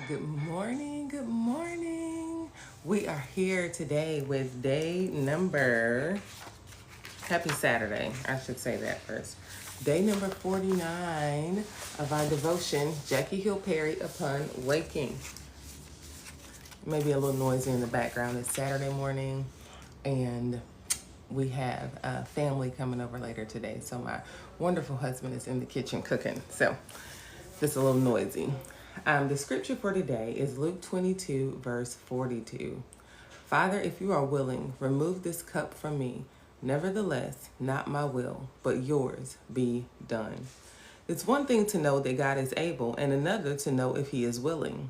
Good morning. Good morning. We are here today with day number, happy Saturday. I should say that first. Day number 49 of our devotion, Jackie Hill Perry, Upon Waking. Maybe a little noisy in the background. It's Saturday morning and we have a family coming over later today. So my wonderful husband is in the kitchen cooking. So just a little noisy. The scripture for today is Luke 22, verse 42. Father, if you are willing, remove this cup from me. Nevertheless, not my will, but yours be done. It's one thing to know that God is able, and another to know if he is willing.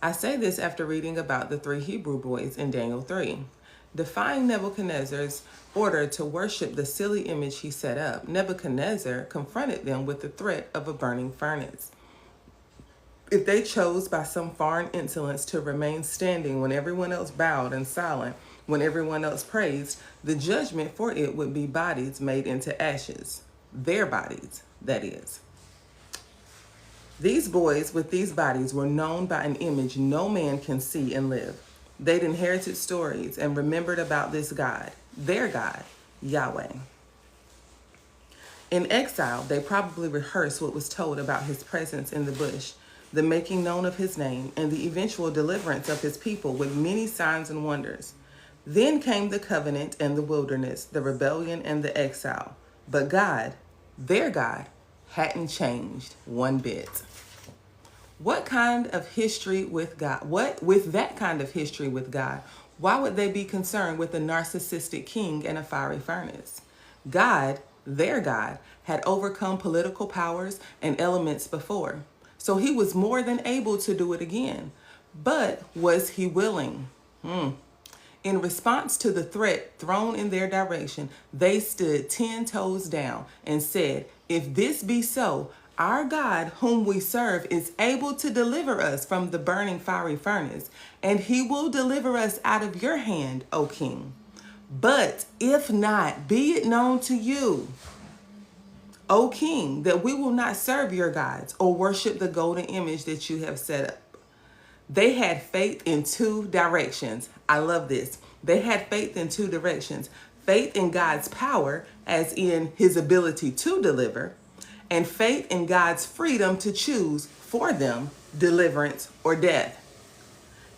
I say this after reading about the 3 Hebrew boys in Daniel 3. Defying Nebuchadnezzar's order to worship the silly image he set up, Nebuchadnezzar confronted them with the threat of a burning furnace. If they chose by some foreign insolence to remain standing when everyone else bowed and silent, when everyone else praised, the judgment for it would be bodies made into ashes. Their bodies, that is. These boys with these bodies were known by an image no man can see and live. They'd inherited stories and remembered about this God, their God, Yahweh. In exile, they probably rehearsed what was told about his presence in the bush, the making known of his name, and the eventual deliverance of his people with many signs and wonders. Then came the covenant and the wilderness, the rebellion and the exile. But God, their God, hadn't changed one bit. What kind of history with God? With that kind of history with God, why would they be concerned with a narcissistic king and a fiery furnace? God, their God, had overcome political powers and elements before. So he was more than able to do it again. But was he willing? In response to the threat thrown in their direction, they stood 10 toes down and said, if this be so, our God whom we serve is able to deliver us from the burning fiery furnace, and he will deliver us out of your hand, O king. But if not, be it known to you, O king, that we will not serve your gods or worship the golden image that you have set up. They had faith in 2 directions. I love this. They had faith in 2 directions. Faith in God's power, as in his ability to deliver, and faith in God's freedom to choose for them deliverance or death.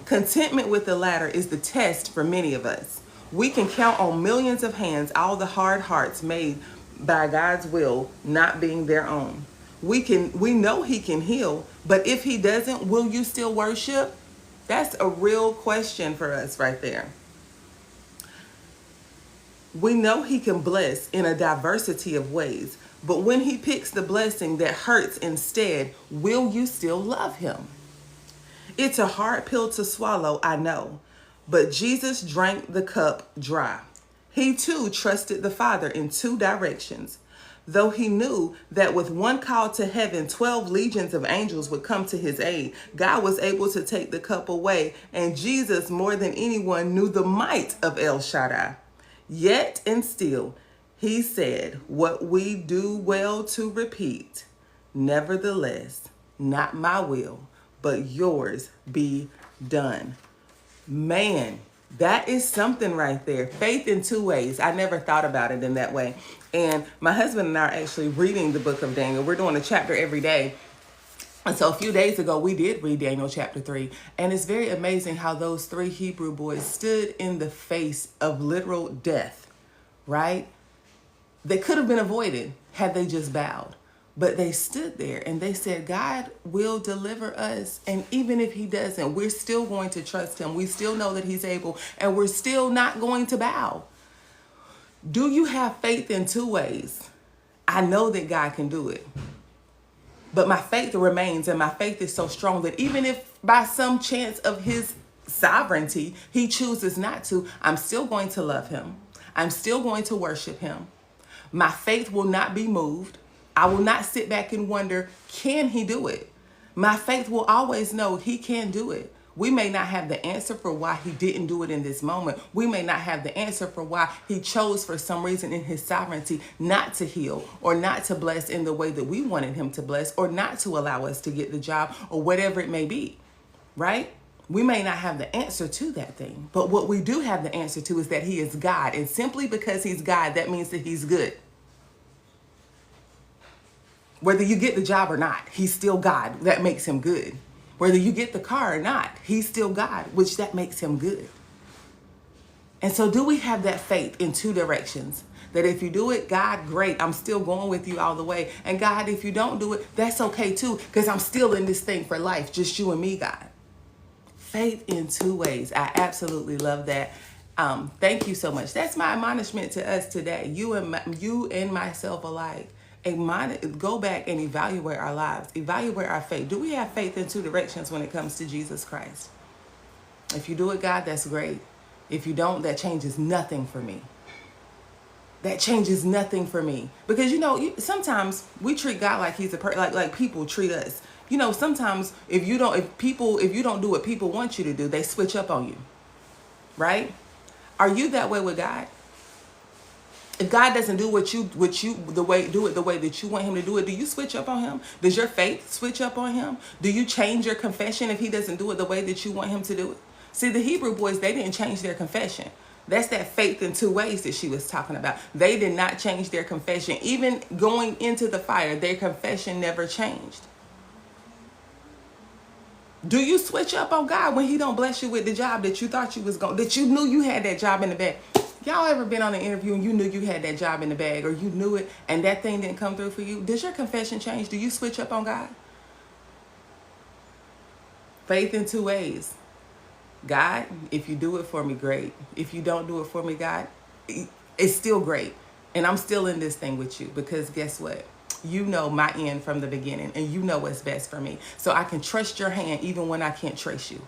Contentment with the latter is the test for many of us. We can count on millions of hands, all the hard hearts made by God's will not being their own. We know he can heal, but if he doesn't, will you still worship? That's a real question for us right there. We know he can bless in a diversity of ways, but when he picks the blessing that hurts instead, will you still love him? It's a hard pill to swallow, I know, but Jesus drank the cup dry. He too trusted the Father in 2 directions. Though he knew that with one call to heaven, 12 legions of angels would come to his aid, God was able to take the cup away, and Jesus, more than anyone, knew the might of El Shaddai. Yet and still, he said what we do well to repeat, nevertheless, not my will, but yours be done. Man, that is something right there. Faith in 2 ways. I never thought about it in that way. And my husband and I are actually reading the book of Daniel. We're doing a chapter every day. And so a few days ago, we did read Daniel chapter 3. And it's very amazing how those 3 Hebrew boys stood in the face of literal death, right? They could have been avoided had they just bowed. But they stood there and they said, God will deliver us. And even if he doesn't, we're still going to trust him. We still know that he's able, and we're still not going to bow. Do you have faith in 2 ways? I know that God can do it. But my faith remains, and my faith is so strong that even if by some chance of his sovereignty, he chooses not to, I'm still going to love him. I'm still going to worship him. My faith will not be moved. I will not sit back and wonder, can he do it? My faith will always know he can do it. We may not have the answer for why he didn't do it in this moment. We may not have the answer for why he chose for some reason in his sovereignty not to heal or not to bless in the way that we wanted him to bless, or not to allow us to get the job, or whatever it may be, right? We may not have the answer to that thing, but what we do have the answer to is that he is God. And simply because he's God, that means that he's good. Whether you get the job or not, he's still God. That makes him good. Whether you get the car or not, he's still God, which that makes him good. And so do we have that faith in two directions? That if you do it, God, great, I'm still going with you all the way. And God, if you don't do it, that's okay too, because I'm still in this thing for life, just you and me, God. Faith in two ways. I absolutely love that. Thank you so much. That's my admonishment to us today. You and myself alike. Go back and evaluate our lives. Evaluate our faith. Do we have faith in two directions when it comes to Jesus Christ? If you do it, God, that's great. If you don't, that changes nothing for me. That changes nothing for me. Because, sometimes we treat God like he's like people treat us. Sometimes if you don't do what people want you to do, they switch up on you. Right? Are you that way with God? If God doesn't do the way that you want him to do it, do you switch up on him? Does your faith switch up on him? Do you change your confession if he doesn't do it the way that you want him to do it? See, the Hebrew boys, they didn't change their confession. That's that faith in two ways that she was talking about. They did not change their confession. Even going into the fire, their confession never changed. Do you switch up on God when he don't bless you with the job that you thought you was going, that you knew you had that job in the bag? Y'all ever been on an interview and you knew you had that job in the bag, or you knew it and that thing didn't come through for you? Does your confession change? Do you switch up on God? Faith in two ways. God, if you do it for me, great. If you don't do it for me, God, it's still great. And I'm still in this thing with you, because guess what? You know my end from the beginning, and you know what's best for me. So I can trust your hand even when I can't trace you.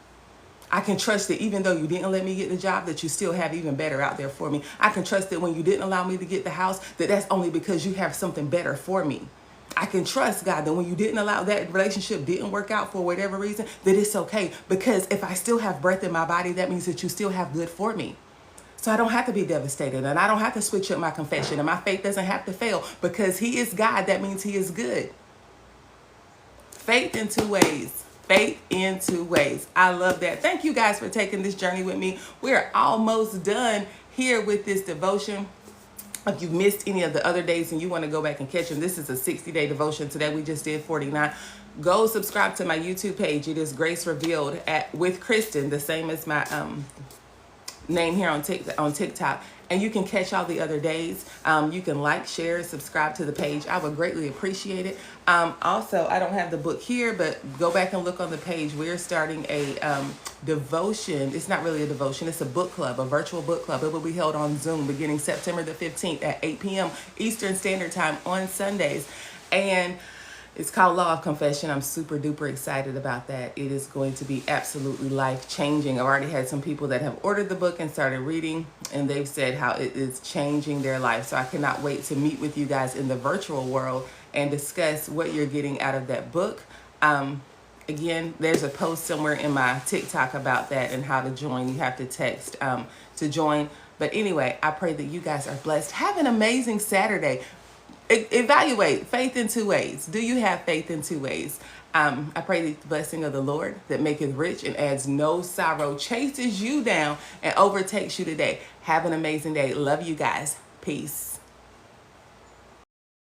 I can trust that even though you didn't let me get the job, that you still have even better out there for me. I can trust that when you didn't allow me to get the house, that's only because you have something better for me. I can trust, God, that when you didn't allow that relationship didn't work out for whatever reason, that it's okay. Because if I still have breath in my body, that means that you still have good for me. So I don't have to be devastated, and I don't have to switch up my confession, and my faith doesn't have to fail, because he is God. That means he is good. Faith in two ways. Faith in two ways. I love that. Thank you guys for taking this journey with me. We're almost done here with this devotion. If you missed any of the other days and you want to go back and catch them, this is a 60-day devotion. Today we just did 49. Go subscribe to my YouTube page. It is Grace Revealed with Kristen, the same as my name here on TikTok. And you can catch all the other days. You can like, share, subscribe to the page. I would greatly appreciate it. Also, I don't have the book here, but go back and look on the page. We're starting a devotion. It's not really a devotion. It's a book club, a virtual book club. It will be held on Zoom beginning September the 15th at 8 p.m. Eastern Standard Time on Sundays. And it's called Law of Confession. I'm super duper excited about that. It is going to be absolutely life-changing. I've already had some people that have ordered the book and started reading, and they've said how it is changing their life. So I cannot wait to meet with you guys in the virtual world and discuss what you're getting out of that book. Again, there's a post somewhere in my TikTok about that and how to join. You have to text to join. But anyway, I pray that you guys are blessed. Have an amazing Saturday. Evaluate faith in two ways. Do you have faith in two ways? I pray that the blessing of the Lord that maketh rich and adds no sorrow chases you down and overtakes you today. Have an amazing day. Love you guys. Peace.